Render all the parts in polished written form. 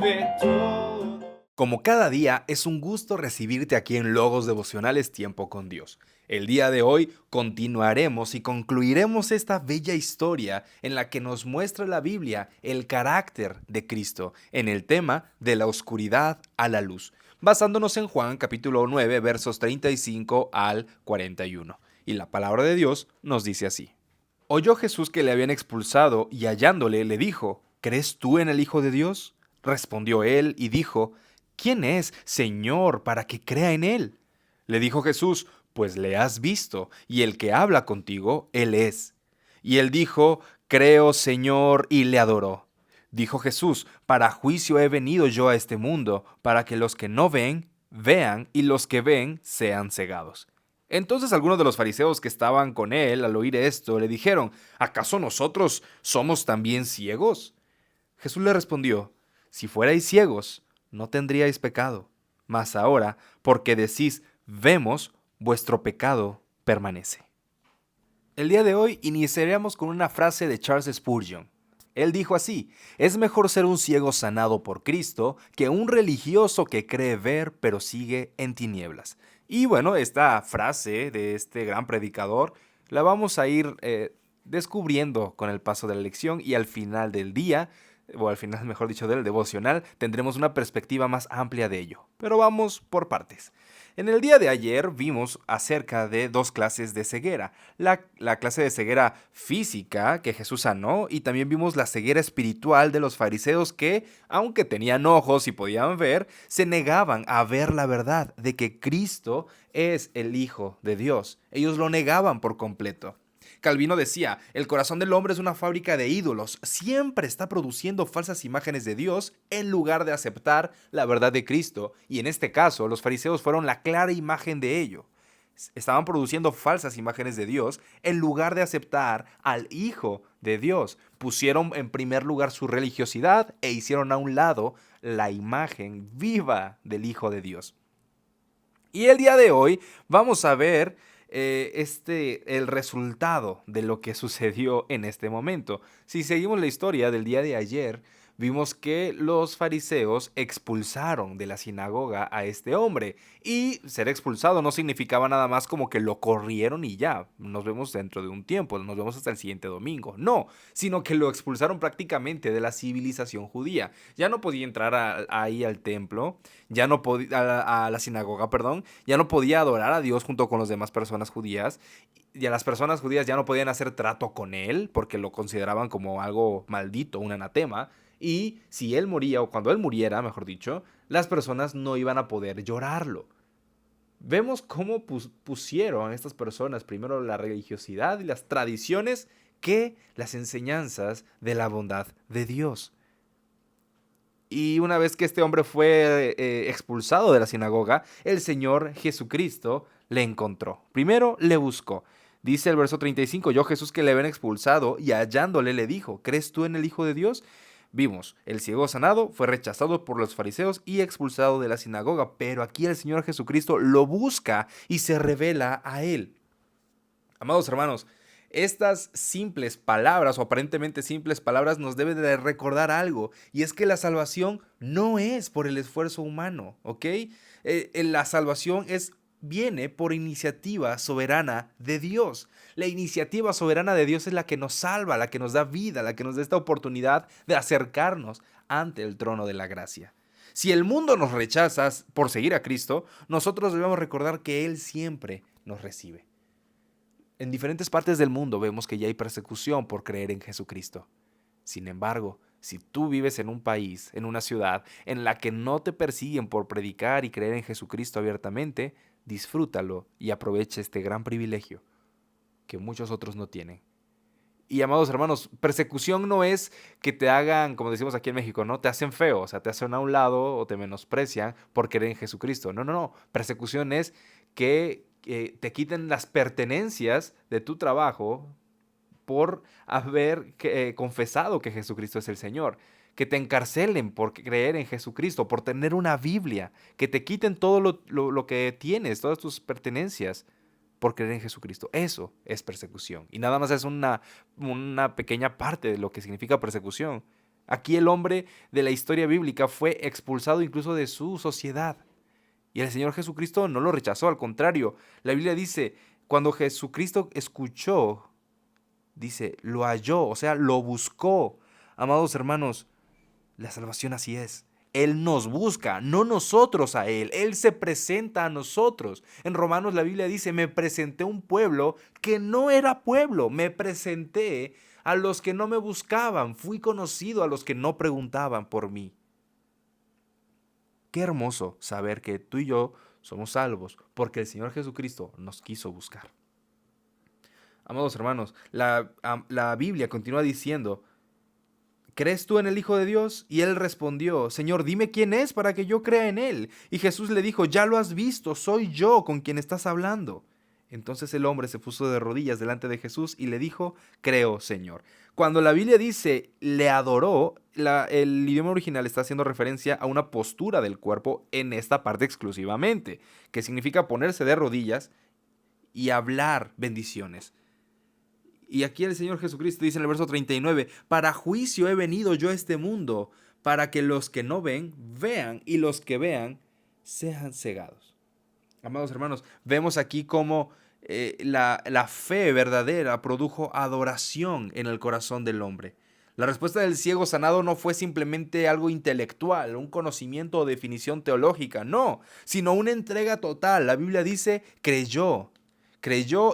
vuelve todo. Como cada día, es un gusto recibirte aquí en Logos Devocionales Tiempo con Dios. El día de hoy continuaremos y concluiremos esta bella historia en la que nos muestra la Biblia el carácter de Cristo en el tema de la oscuridad a la luz, basándonos en Juan capítulo 9 versos 35 al 41. Y la palabra de Dios nos dice así. Oyó Jesús que le habían expulsado y hallándole le dijo, ¿crees tú en el Hijo de Dios? Respondió él y dijo, ¿quién es, Señor, para que crea en él? Le dijo Jesús, pues le has visto, y el que habla contigo, él es. Y él dijo, creo, Señor, y le adoró. Dijo Jesús, para juicio he venido yo a este mundo, para que los que no ven, vean, y los que ven, sean cegados. Entonces algunos de los fariseos que estaban con él al oír esto le dijeron, ¿acaso nosotros somos también ciegos? Jesús le respondió, si fuerais ciegos, no tendríais pecado, mas ahora, porque decís, vemos, vuestro pecado permanece. El día de hoy iniciaremos con una frase de Charles Spurgeon. Él dijo así, es mejor ser un ciego sanado por Cristo que un religioso que cree ver pero sigue en tinieblas. Y bueno, esta frase de este gran predicador la vamos a ir descubriendo con el paso de la lección y al final del día, o al final mejor dicho del devocional, tendremos una perspectiva más amplia de ello. Pero vamos por partes. En el día de ayer vimos acerca de dos clases de ceguera. La clase de ceguera física que Jesús sanó y también vimos la ceguera espiritual de los fariseos que, aunque tenían ojos y podían ver, se negaban a ver la verdad de que Cristo es el Hijo de Dios. Ellos lo negaban por completo. Calvino decía, el corazón del hombre es una fábrica de ídolos, siempre está produciendo falsas imágenes de Dios en lugar de aceptar la verdad de Cristo, y en este caso los fariseos fueron la clara imagen de ello. Estaban produciendo falsas imágenes de Dios en lugar de aceptar al Hijo de Dios. Pusieron en primer lugar su religiosidad e hicieron a un lado la imagen viva del Hijo de Dios. Y el día de hoy vamos a ver el resultado de lo que sucedió en este momento. Si seguimos la historia del día de ayer, vimos que los fariseos expulsaron de la sinagoga a este hombre. Y ser expulsado no significaba nada más como que lo corrieron y ya, nos vemos dentro de un tiempo, nos vemos hasta el siguiente domingo. No, sino que lo expulsaron prácticamente de la civilización judía. Ya no podía entrar ahí al templo, ya no podía, a la sinagoga, perdón, ya no podía adorar a Dios junto con las demás personas judías. Y a las personas judías ya no podían hacer trato con él porque lo consideraban como algo maldito, un anatema. Y si él moría, o cuando él muriera, mejor dicho, las personas no iban a poder llorarlo. Vemos cómo pusieron a estas personas primero la religiosidad y las tradiciones que las enseñanzas de la bondad de Dios. Y una vez que este hombre fue expulsado de la sinagoga, el Señor Jesucristo le encontró. Primero le buscó. Dice el verso 35, yo Jesús que le habían expulsado y hallándole le dijo, ¿crees tú en el Hijo de Dios? Vimos, el ciego sanado fue rechazado por los fariseos y expulsado de la sinagoga, pero aquí el Señor Jesucristo lo busca y se revela a él. Amados hermanos, estas simples palabras o aparentemente simples palabras nos deben de recordar algo, y es que la salvación no es por el esfuerzo humano, ¿ok? La salvación viene por iniciativa soberana de Dios. La iniciativa soberana de Dios es la que nos salva, la que nos da vida, la que nos da esta oportunidad de acercarnos ante el trono de la gracia. Si el mundo nos rechaza por seguir a Cristo, nosotros debemos recordar que Él siempre nos recibe. En diferentes partes del mundo vemos que ya hay persecución por creer en Jesucristo. Sin embargo, si tú vives en un país, en una ciudad, en la que no te persiguen por predicar y creer en Jesucristo abiertamente, disfrútalo y aprovecha este gran privilegio que muchos otros no tienen. Y amados hermanos, persecución no es que te hagan, como decimos aquí en México, ¿no? Te hacen feo, o sea, te hacen a un lado o te menosprecian por creer en Jesucristo. No, no, no. Persecución es que te quiten las pertenencias de tu trabajo por haber confesado que Jesucristo es el Señor. Que te encarcelen por creer en Jesucristo, por tener una Biblia. Que te quiten todo lo que tienes, todas tus pertenencias por creer en Jesucristo. Eso es persecución. Y nada más es una pequeña parte de lo que significa persecución. Aquí el hombre de la historia bíblica fue expulsado incluso de su sociedad. Y el Señor Jesucristo no lo rechazó, al contrario. La Biblia dice, cuando Jesucristo escuchó, dice, lo halló, o sea, lo buscó. Amados hermanos, la salvación así es. Él nos busca, no nosotros a Él. Él se presenta a nosotros. En Romanos la Biblia dice, me presenté a un pueblo que no era pueblo. Me presenté a los que no me buscaban. Fui conocido a los que no preguntaban por mí. Qué hermoso saber que tú y yo somos salvos porque el Señor Jesucristo nos quiso buscar. Amados hermanos, la Biblia continúa diciendo, ¿crees tú en el Hijo de Dios? Y él respondió, Señor, dime quién es para que yo crea en él. Y Jesús le dijo, ya lo has visto, soy yo con quien estás hablando. Entonces el hombre se puso de rodillas delante de Jesús y le dijo, creo, Señor. Cuando la Biblia dice, le adoró, el idioma original está haciendo referencia a una postura del cuerpo en esta parte exclusivamente, que significa ponerse de rodillas y hablar bendiciones. Y aquí el Señor Jesucristo dice en el verso 39, para juicio he venido yo a este mundo, para que los que no ven, vean, y los que vean, sean cegados. Amados hermanos, vemos aquí cómo la fe verdadera produjo adoración en el corazón del hombre. La respuesta del ciego sanado no fue simplemente algo intelectual, un conocimiento o definición teológica, no, sino una entrega total. La Biblia dice, creyó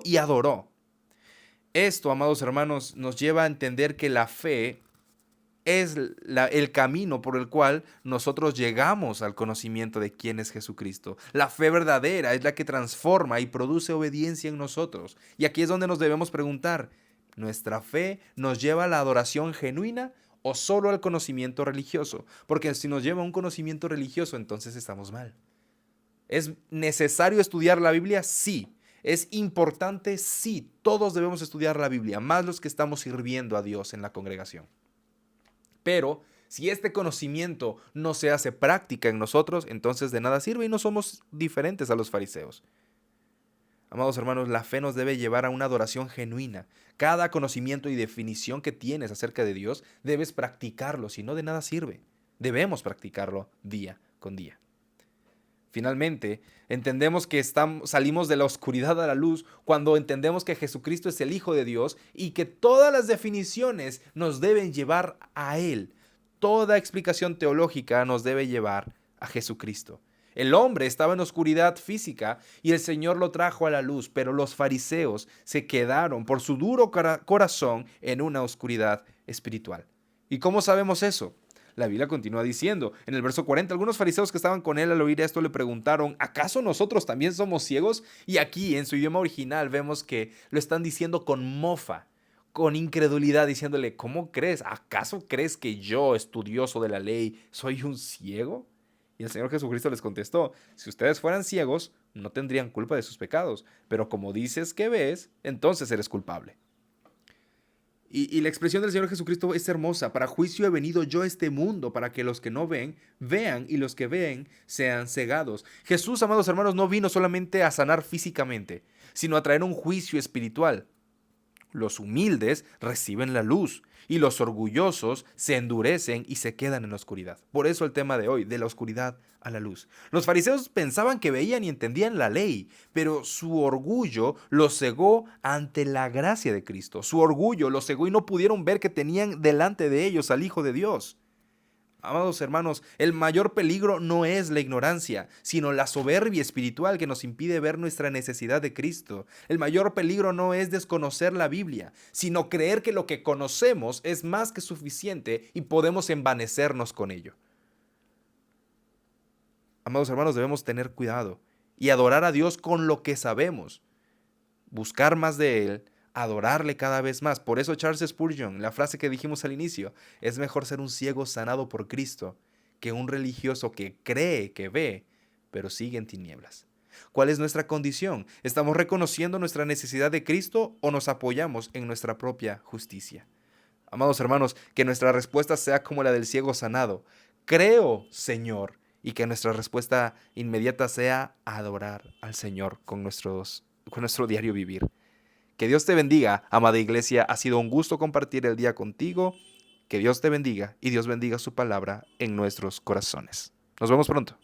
y adoró. Esto, amados hermanos, nos lleva a entender que la fe es el camino por el cual nosotros llegamos al conocimiento de quién es Jesucristo. La fe verdadera es la que transforma y produce obediencia en nosotros. Y aquí es donde nos debemos preguntar, ¿nuestra fe nos lleva a la adoración genuina o solo al conocimiento religioso? Porque si nos lleva a un conocimiento religioso, entonces estamos mal. ¿Es necesario estudiar la Biblia? Sí. ¿Es importante? Sí. Todos debemos estudiar la Biblia, más los que estamos sirviendo a Dios en la congregación. Pero si este conocimiento no se hace práctica en nosotros, entonces de nada sirve y no somos diferentes a los fariseos. Amados hermanos, la fe nos debe llevar a una adoración genuina. Cada conocimiento y definición que tienes acerca de Dios, debes practicarlo, si no de nada sirve. Debemos practicarlo día con día. Finalmente, entendemos que salimos de la oscuridad a la luz cuando entendemos que Jesucristo es el Hijo de Dios y que todas las definiciones nos deben llevar a Él. Toda explicación teológica nos debe llevar a Jesucristo. El hombre estaba en oscuridad física y el Señor lo trajo a la luz, pero los fariseos se quedaron por su duro corazón en una oscuridad espiritual. ¿Y cómo sabemos eso? La Biblia continúa diciendo, en el verso 40, algunos fariseos que estaban con él al oír esto le preguntaron, ¿acaso nosotros también somos ciegos? Y aquí, en su idioma original, vemos que lo están diciendo con mofa, con incredulidad, diciéndole, ¿cómo crees? ¿Acaso crees que yo, estudioso de la ley, soy un ciego? Y el Señor Jesucristo les contestó, si ustedes fueran ciegos, no tendrían culpa de sus pecados, pero como dices que ves, entonces eres culpable. Y la expresión del Señor Jesucristo es hermosa. Para juicio he venido yo a este mundo, para que los que no ven, vean, y los que ven, sean cegados. Jesús, amados hermanos, no vino solamente a sanar físicamente, sino a traer un juicio espiritual. Los humildes reciben la luz y los orgullosos se endurecen y se quedan en la oscuridad. Por eso el tema de hoy, de la oscuridad a la luz. Los fariseos pensaban que veían y entendían la ley, pero su orgullo los cegó ante la gracia de Cristo. Su orgullo los cegó y no pudieron ver que tenían delante de ellos al Hijo de Dios. Amados hermanos, el mayor peligro no es la ignorancia, sino la soberbia espiritual que nos impide ver nuestra necesidad de Cristo. El mayor peligro no es desconocer la Biblia, sino creer que lo que conocemos es más que suficiente y podemos envanecernos con ello. Amados hermanos, debemos tener cuidado y adorar a Dios con lo que sabemos, buscar más de Él, adorarle cada vez más. Por eso Charles Spurgeon, la frase que dijimos al inicio, es mejor ser un ciego sanado por Cristo que un religioso que cree que ve, pero sigue en tinieblas. ¿Cuál es nuestra condición? ¿Estamos reconociendo nuestra necesidad de Cristo o nos apoyamos en nuestra propia justicia? Amados hermanos, que nuestra respuesta sea como la del ciego sanado. Creo, Señor, y que nuestra respuesta inmediata sea adorar al Señor con nuestro diario vivir. Que Dios te bendiga, amada iglesia. Ha sido un gusto compartir el día contigo Que Dios te bendiga y Dios bendiga su palabra en nuestros corazones. Nos vemos pronto.